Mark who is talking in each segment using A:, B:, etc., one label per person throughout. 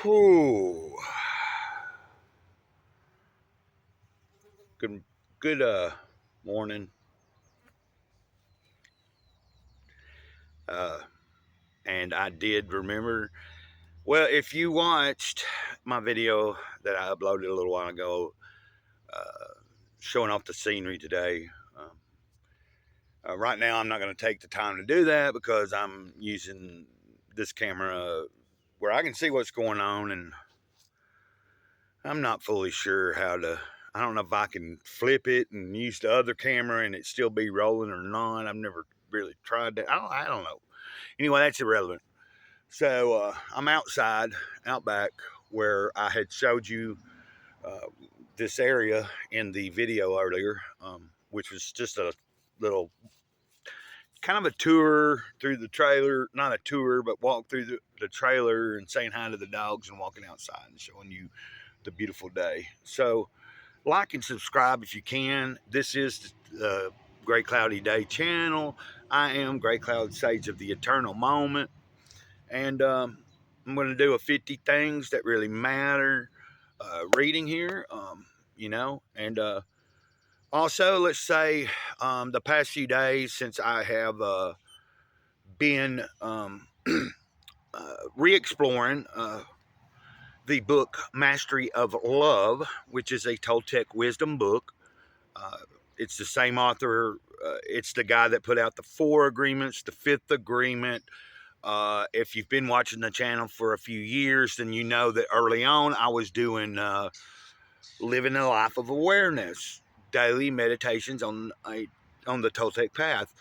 A: Whew. Good morning. Uh and I did remember, well, if you watched my video that I uploaded a little while ago, uh showing off the scenery today. Right now I'm not going to take the time to do that because I'm using this camera where I can see what's going on, and I'm not fully sure how to. I don't know if I can flip it and use the other camera and it still be rolling or not. I've never really tried that. I don't know. Anyway, that's irrelevant. So I'm outside, out back, where I had showed you uh, this area in the video earlier, which was just a little kind of a tour through the trailer. Not a tour, but walk through the trailer and saying hi to the dogs and walking outside and showing you the beautiful day. So like and subscribe if you can. This is the Gray Cloudy Day channel. I am Gray Cloud Sage of the Eternal Moment, and I'm going to do a 50 things that really matter reading here, and also let's say the past few days since I have been re-exploring the book Mastery of Love, which is a Toltec wisdom book. Uh, it's the same author. It's the guy that put out the 4 agreements, the 5th agreement. If you've been watching the channel for a few years, then you know that early on I was doing living a life of awareness, daily meditations on the Toltec path,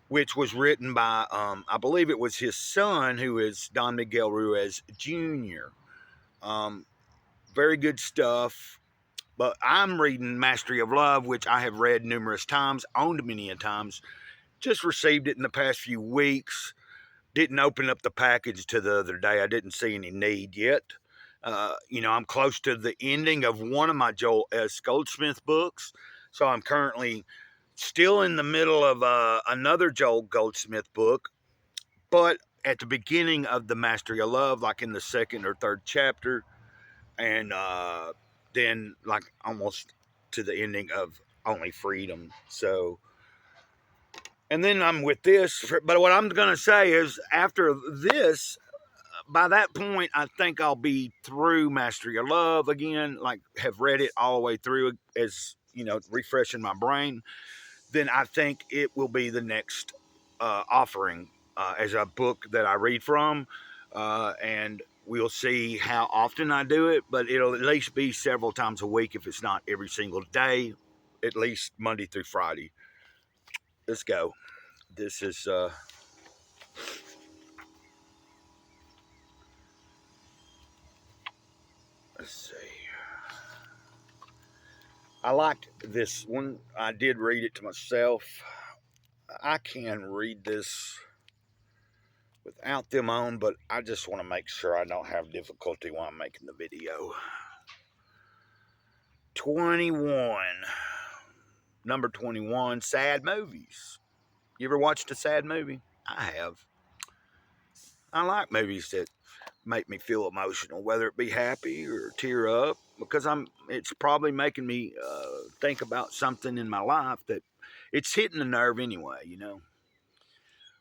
A: which was written by I believe it was his son, who is Don Miguel Ruiz Jr. Um, Very good stuff. But I'm reading Mastery of Love, which I have read numerous times, owned many a times. Just received it in the past few weeks. Didn't open up the package to the other day. I didn't see any need yet. I'm close to the ending of one of my Joel S. Goldsmith books. So I'm currently still in the middle of another Joel Goldsmith book, but at the beginning of the Mastery of Love, like in the 2nd or 3rd chapter, and then like almost to the ending of Only Freedom. So, and then I'm with this. But what I'm going to say is, after this, by that point, I think I'll be through Mastery of Love again, like have read it all the way through, as refreshing my brain. Then I think it will be the next offering as a book that I read from. And we'll see how often I do it, but it'll at least be several times a week if it's not every single day, at least Monday through Friday. Let's go. This is, let's see. I liked this one. I did read it to myself. I can read this without them on, but I just want to make sure I don't have difficulty while I'm making the video. 21. Number 21, sad movies. You ever watched a sad movie? I have. I like movies that make me feel emotional, whether it be happy or tear up, because it's probably making me think about something in my life that it's hitting the nerve anyway.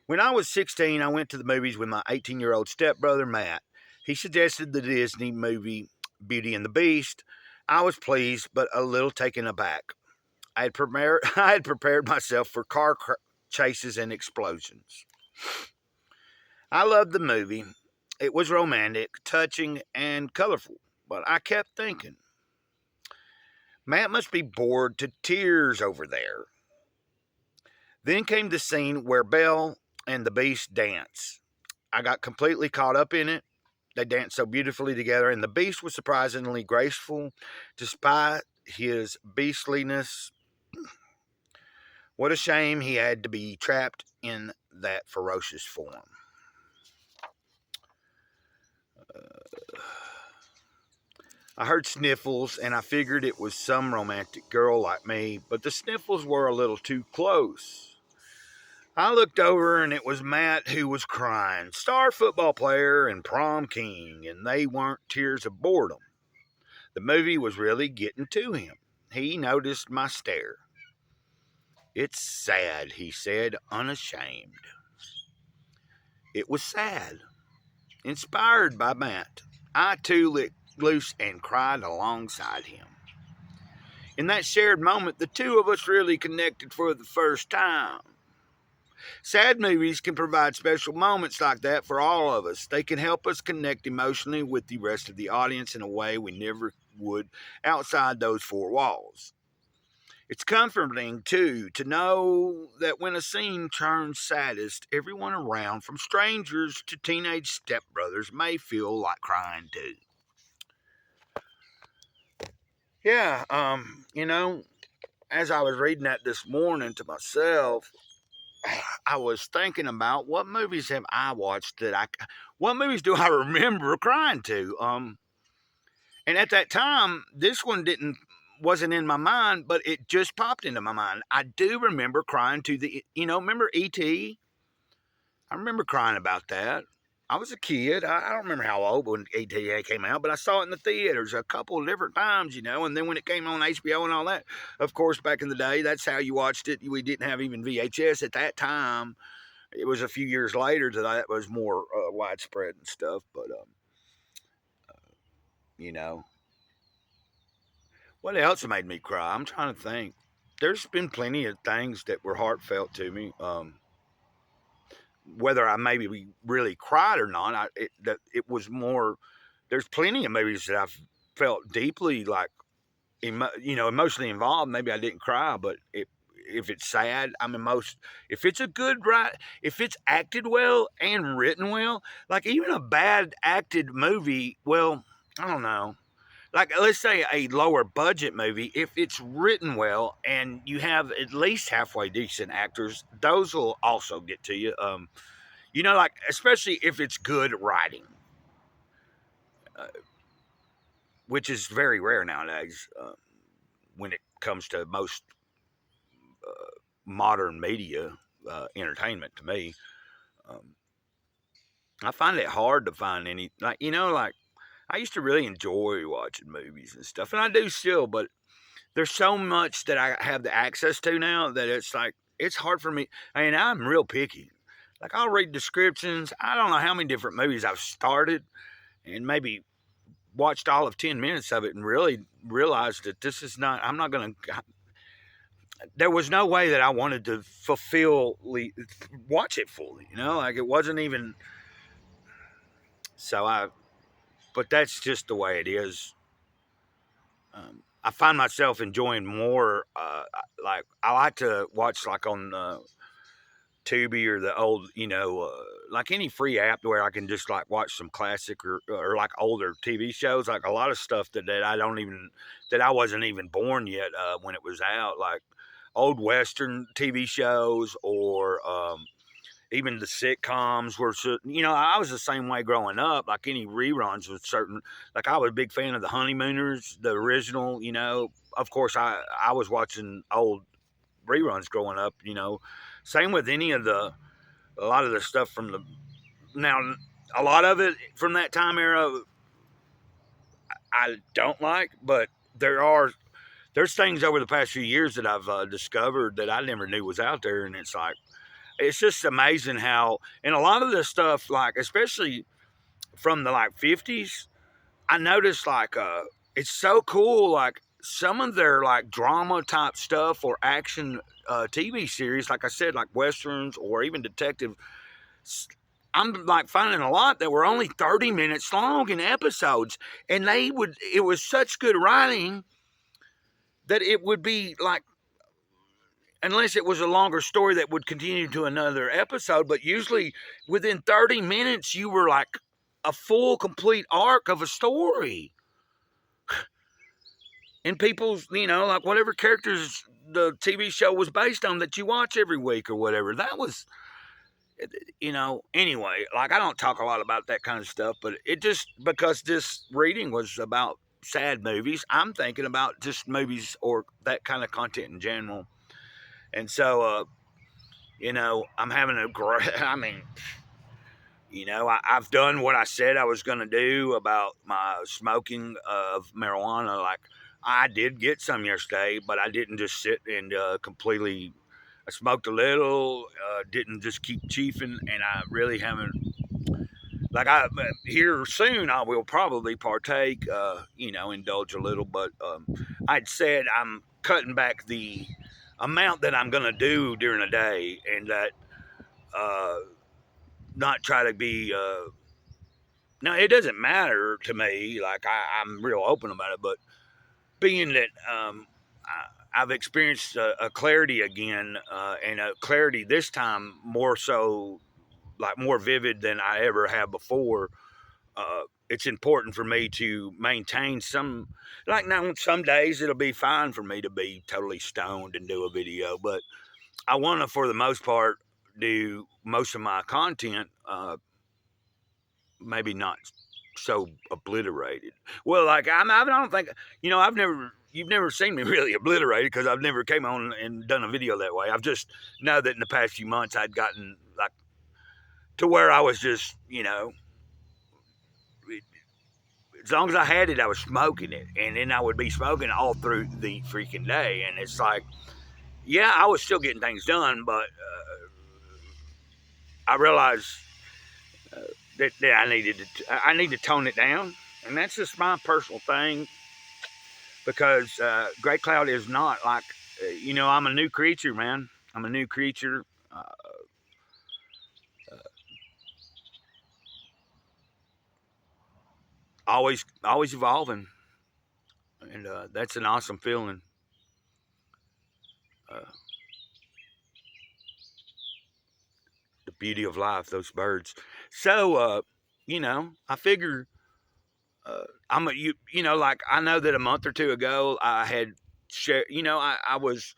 A: When I was 16, I went to the movies with my 18-year-old stepbrother, Matt. He suggested the Disney movie Beauty and the Beast. I was pleased, but a little taken aback. I had prepared myself for car chases and explosions. I loved the movie. It was romantic, touching, and colorful. But I kept thinking, Matt must be bored to tears over there. Then came the scene where Belle and the Beast dance. I got completely caught up in it. They danced so beautifully together, and the Beast was surprisingly graceful despite his beastliness. What a shame he had to be trapped in that ferocious form. I heard sniffles, and I figured it was some romantic girl like me, but the sniffles were a little too close. I looked over and it was Matt who was crying. Star football player and prom king, and they weren't tears of boredom. The movie was really getting to him. He noticed my stare. It's sad, he said, unashamed. It was sad. Inspired by Matt, I too let loose and cried alongside him. In that shared moment, the two of us really connected for the first time. Sad movies can provide special moments like that for all of us. They can help us connect emotionally with the rest of the audience in a way we never would outside those four walls. It's comforting, too, to know that when a scene turns saddest, everyone around, from strangers to teenage stepbrothers, may feel like crying, too. Yeah, as I was reading that this morning to myself, I was thinking about what movies have I watched what movies do I remember crying to? And at that time, this one wasn't in my mind, but it just popped into my mind. I do remember crying to remember E.T.? I remember crying about that. I was a kid. I don't remember how old when E.T. came out, but I saw it in the theaters a couple of different times, and then when it came on HBO and all that, of course, back in the day, that's how you watched it. We didn't have even VHS at that time. It was a few years later that was more widespread and stuff, but, you know, what else made me cry? I'm trying to think. There's been plenty of things that were heartfelt to me. Whether I maybe really cried or not, it was more. There's plenty of movies that I've felt deeply like, emotionally involved. Maybe I didn't cry, but if it's sad, I'm emotional. If it's a good if it's acted well and written well, like even a bad acted movie, well, I don't know. Like let's say a lower budget movie, if it's written well and you have at least halfway decent actors, those will also get to you. Like especially if it's good writing, uh, which is very rare nowadays when it comes to most modern media entertainment. To me, um, I find it hard to find any like I used to really enjoy watching movies and stuff, and I do still, but there's so much that I have the access to now that it's like it's hard for me. I mean, I'm real picky. Like I'll read descriptions. I don't know how many different movies I've started and maybe watched all of 10 minutes of it and really realized that this is not. I'm not going to. There was no way that I wanted to watch it fully. Like it wasn't even. So but that's just the way it is. I find myself enjoying more. Like I like to watch like on Tubi or the old, like any free app where I can just like watch some classic or like older TV shows. Like a lot of stuff that I wasn't even born yet when it was out. Like old Western TV shows or even the sitcoms were, I was the same way growing up. Like any reruns with certain, like I was a big fan of the Honeymooners, the original. Of course I was watching old reruns growing up. Same with a lot of the stuff from now, a lot of it from that time era I don't like, but there's things over the past few years that I've discovered that I never knew was out there, and it's just amazing how, and a lot of this stuff, like especially from the like 50s, I noticed like it's so cool. Like some of their like drama type stuff or action TV series, like I said, like westerns or even detective. I'm like finding a lot that were only 30 minutes long in episodes, and it was such good writing that it would be like, unless it was a longer story that would continue to another episode, but usually within 30 minutes, you were like a full, complete arc of a story. And people's, like whatever characters the TV show was based on that you watch every week or whatever, that was, anyway, like I don't talk a lot about that kind of stuff, but it just, because this reading was about sad movies, I'm thinking about just movies or that kind of content in general. And so, I'm having a great, I mean, I've done what I said I was going to do about my smoking of marijuana. Like, I did get some yesterday, but I didn't just sit and completely. I smoked a little, didn't just keep chiefing, and I really haven't. Like, here soon, I will probably partake, indulge a little, but I'd said I'm cutting back the amount that I'm going to do during the day, and that uh, not try to be. Now, it doesn't matter to me. Like, I'm real open about it, but being that I've experienced a clarity again, and a clarity this time more so, like more vivid than I ever have before. It's important for me to maintain some, like now, some days it'll be fine for me to be totally stoned and do a video, but I want to, for the most part, do most of my content, maybe not so obliterated. Well, like I don't think you've never seen me really obliterated because I've never came on and done a video that way. I've just know that in the past few months I'd gotten like to where I was just as long as I had it, I was smoking it, and then I would be smoking all through the freaking day, and it's like, yeah, I was still getting things done, but I realized that I need to tone it down, and that's just my personal thing because Great Cloud is not like, I'm a new creature, man. I'm a new creature. Always evolving, and that's an awesome feeling. Uh, the beauty of life, those birds. So, I figure I'm a like I know that a month or two ago I had shared. I was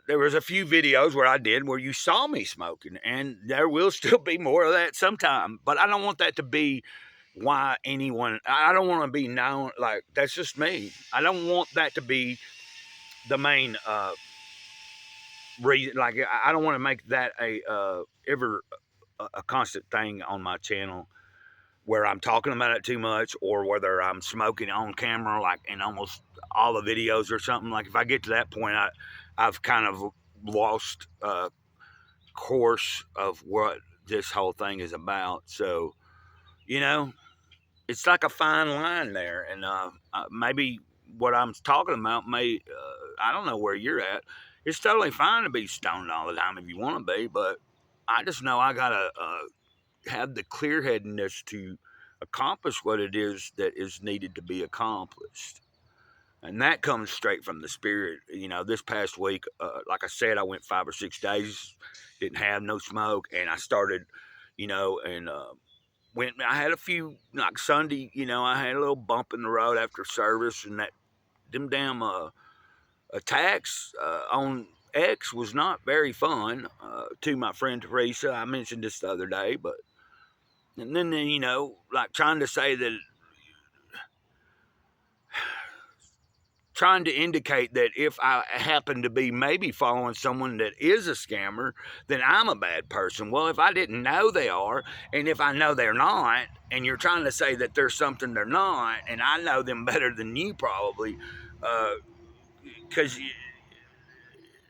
A: there was a few videos where I did where you saw me smoking, and there will still be more of that sometime. But I don't want that to be why anyone. I don't want to be known like that's just me. I don't want that to be the main reason. Like I don't want to make that a ever a constant thing on my channel where I'm talking about it too much or whether I'm smoking on camera, like in almost all the videos or something. Like if I get to that point, I've kind of lost course of what this whole thing is about. So, you know, it's like a fine line there. And maybe what I'm talking about I don't know where you're at. It's totally fine to be stoned all the time if you want to be, but I just know I got to have the clear headedness to accomplish what it is that is needed to be accomplished. And that comes straight from the spirit. This past week, like I said, I went 5 or 6 days, didn't have no smoke, and I started, and I had a few, like Sunday, I had a little bump in the road after service, and them damn attacks on X was not very fun to my friend Teresa. I mentioned this the other day, but and then, like trying to indicate that if I happen to be maybe following someone that is a scammer, then I'm a bad person. Well, if I didn't know they are, and if I know they're not, and you're trying to say that there's something they're not, and I know them better than you probably, because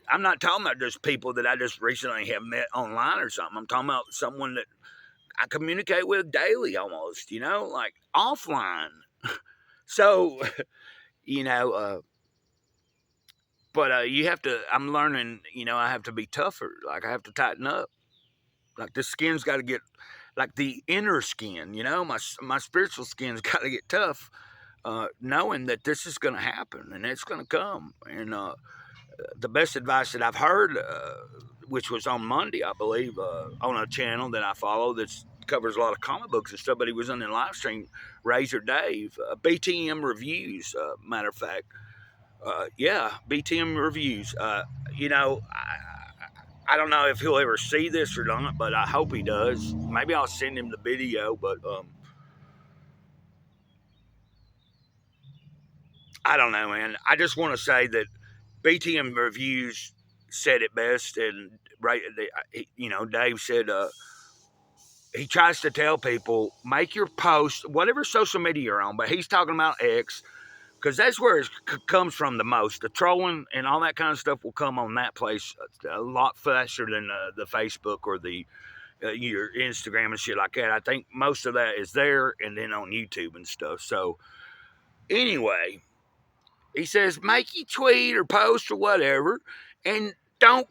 A: I'm not talking about just people that I just recently have met online or something. I'm talking about someone that I communicate with daily almost, like offline. So, you know, uh, but you have to, I'm learning, I have to be tougher. Like I have to tighten up. Like the skin's got to get, like the inner skin, my spiritual skin's got to get tough, knowing that this is going to happen and it's going to come. And the best advice that I've heard, which was on Monday, I believe, on a channel that I follow that covers a lot of comic books and stuff, but he was on the live stream, Razor Dave, BTM Reviews, matter of fact. Yeah, BTM Reviews. I don't know if he'll ever see this or not, but I hope he does. Maybe I'll send him the video, but I don't know, man. I just want to say that BTM Reviews said it best, and Dave said he tries to tell people, make your post, whatever social media you're on, but he's talking about X, because that's where it comes from the most. The trolling and all that kind of stuff will come on that place a lot faster than the Facebook or the your Instagram and shit like that. I think most of that is there and then on YouTube and stuff. So anyway, he says make you tweet or post or whatever, and don't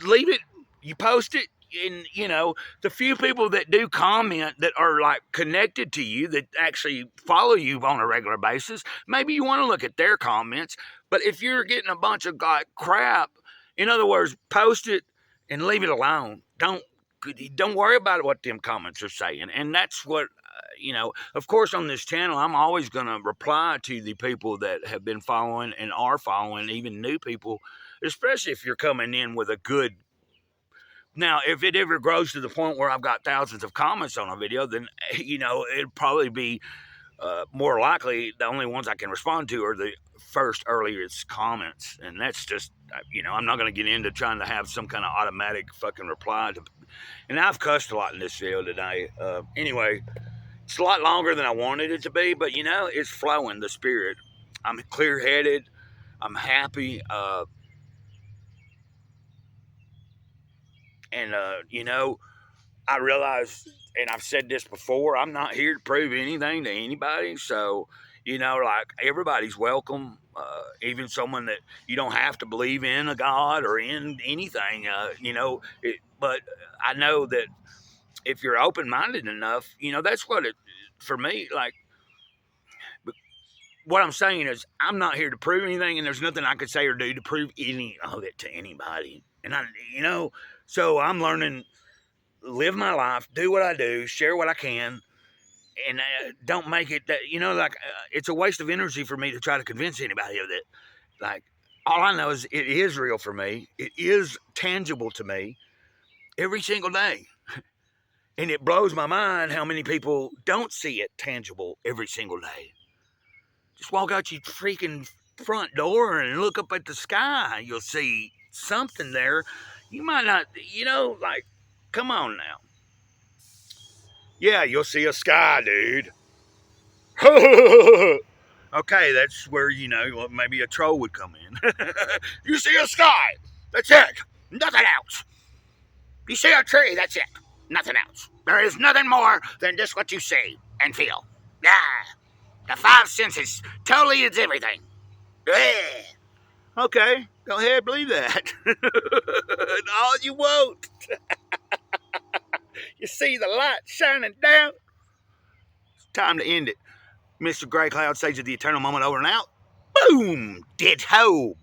A: leave it. You post it, and the few people that do comment that are like connected to you, that actually follow you on a regular basis, maybe you want to look at their comments. But if you're getting a bunch of crap, in other words, post it and leave it alone. Don't worry about what them comments are saying. And that's what of course, on this channel, I'm always going to reply to the people that have been following and are following, even new people, especially if you're coming in with a good. Now, if it ever grows to the point where I've got thousands of comments on a video, then, it'd probably be more likely the only ones I can respond to are the first earliest comments. And that's just, I'm not going to get into trying to have some kind of automatic fucking reply to. And I've cussed a lot in this video today. Anyway, it's a lot longer than I wanted it to be, but, it's flowing, the spirit. I'm clear-headed. I'm happy. And, I realize, and I've said this before, I'm not here to prove anything to anybody. So, like, everybody's welcome. Even someone that you don't have to believe in a God or in anything, but I know that if you're open-minded enough, that's what for me, like, what I'm saying is I'm not here to prove anything, and there's nothing I could say or do to prove any of it to anybody. And so I'm learning, live my life, do what I do, share what I can, and don't make it that, it's a waste of energy for me to try to convince anybody of it. Like, all I know is it is real for me. It is tangible to me every single day. And it blows my mind how many people don't see it tangible every single day. Just walk out your freaking front door and look up at the sky. You'll see something there. You might not, like, come on now. Yeah, you'll see a sky, dude. Okay, that's where, maybe a troll would come in. You see a sky. That's it. Nothing else. You see a tree. That's it. Nothing else. There is nothing more than just what you see and feel. Yeah. The five senses. Totally is everything. Yeah. Okay, go ahead, believe that. All you want. You see the light shining down. It's time to end it. Mr. Grey Cloud, Sage of the Eternal Moment, over and out. Boom! Ditto!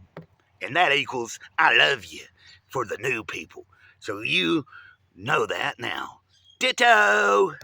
A: And that equals I love you for the new people. So you know that now. Ditto!